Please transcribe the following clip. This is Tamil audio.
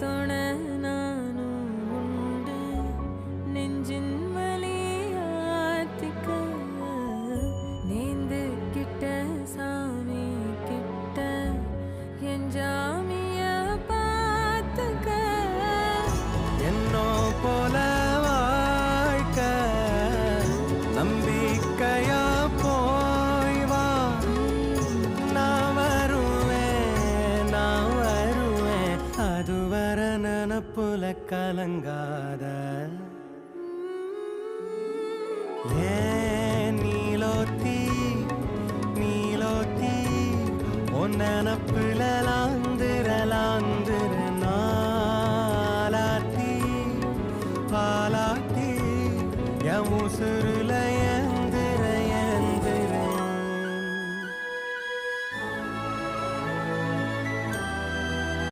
தொண நானும் உண்டு நெஞ்சின் வலியாத்திக்க நேந்து கிட்ட சாமி கிட்ட என் ஜாமிய பார்த்துக்க என்னோ போல வாழ்க்க நம்பிக்கையா போய் வா நான் வருவேன் அதுவர நினப்புல கலங்காத நீலோத்தி உன் நினப்புலாம்